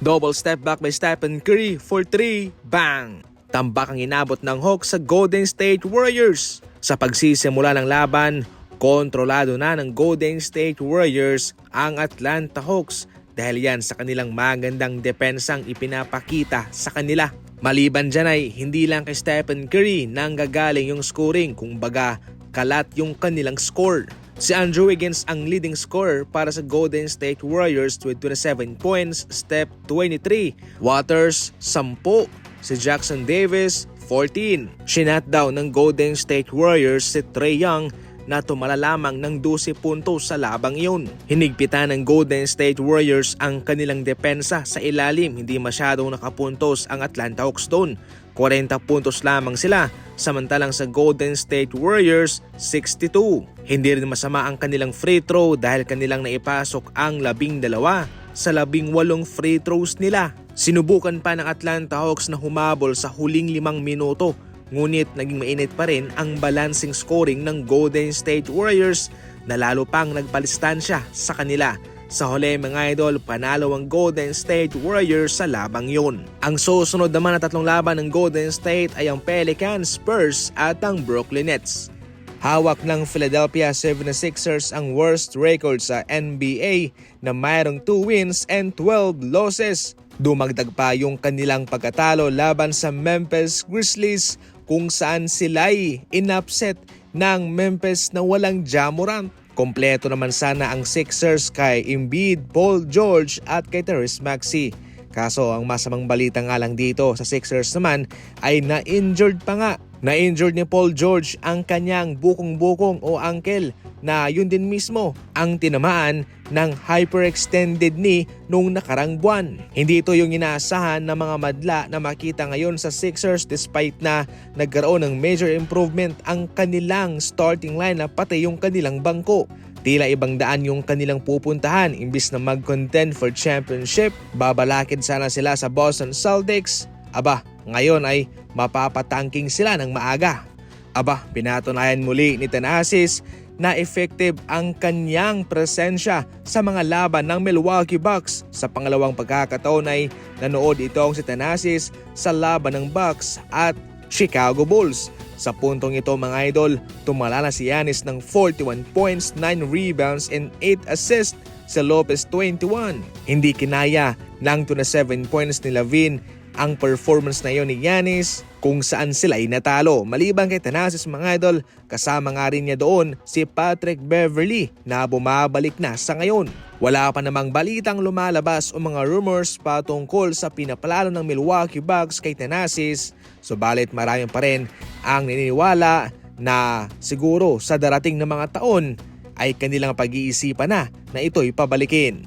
Double step back by Stephen Curry for 3, bang! Tambak ang inabot ng Hawks sa Golden State Warriors. Sa pagsisimula ng laban, kontrolado na ng Golden State Warriors ang Atlanta Hawks dahil yan sa kanilang magandang depensang ipinapakita sa kanila. Maliban dyan ay hindi lang kay Stephen Curry nanggagaling yung scoring, kumbaga kalat yung kanilang score. Si Andrew Wiggins ang leading scorer para sa Golden State Warriors with 27 points, Steph 23, Waters 10, si Jackson Davis 14. Shinut down ng Golden State Warriors si Trae Young na tumala lamang ng 12 puntos sa labang iyon. Hinigpitan ng Golden State Warriors ang kanilang depensa sa ilalim, hindi masyadong nakapuntos ang Atlanta Hawks doon. 40 puntos lamang sila, samantalang sa Golden State Warriors 62. Hindi rin masama ang kanilang free throw dahil kanilang naipasok ang 12 sa 18 free throws nila. Sinubukan pa ng Atlanta Hawks na humabol sa huling 5 minuto, ngunit naging mainit pa rin ang balancing scoring ng Golden State Warriors na lalo pang nagpalistansya sa kanila. Sa huli mga idol, panalo ang Golden State Warriors sa labang yun. Ang susunod naman na 3 laban ng Golden State ay ang Pelicans, Spurs at ang Brooklyn Nets. Hawak ng Philadelphia 76ers ang worst record sa NBA na mayroong 2 wins and 12 losses. Dumagdag pa yung kanilang pagkatalo laban sa Memphis Grizzlies kung saan sila'y inupset ng Memphis na walang Ja Morant. Kompleto naman sana ang Sixers kay Embiid, Paul George at kay Tyrese Maxey. Kaso ang masamang balita nga lang dito sa Sixers naman ay na-injured pa nga. Na-injured ni Paul George ang kanyang bukong-bukong o ankle na yun din mismo ang tinamaan ng hyperextended knee nung nakarang buwan. Hindi ito yung inaasahan ng mga madla na makita ngayon sa Sixers despite na nagkaroon ng major improvement ang kanilang starting lineup pati yung kanilang bangko. Tila ibang daan yung kanilang pupuntahan imbis na mag-contend for championship. Babalakid sana sila sa Boston Celtics. Aba, ngayon ay mapapatangking sila ng maaga. Aba, pinatunayan muli ni Thanasis na effective ang kanyang presensya sa mga laban ng Milwaukee Bucks. Sa pangalawang pagkakataon ay nanood itong si Thanasis sa laban ng Bucks at Chicago Bulls. Sa puntong ito mga idol, tumala na si Giannis ng 41 points, 9 rebounds and 8 assists. Si Lopez 21. Hindi kinaya ng 27 points ni Lavin ang performance na yon ni Giannis kung saan sila ay natalo. Maliban kay Thanasis mga idol, kasama nga rin niya doon si Patrick Beverley na bumabalik na sa ngayon. Wala pa namang balitang lumalabas o mga rumors patungkol sa pinapalalo ng Milwaukee Bucks kay Thanasis. Subalit marami pa rin ang naniniwala na siguro sa darating na mga taon ay kanilang pag-iisipan na ito'y pabalikin.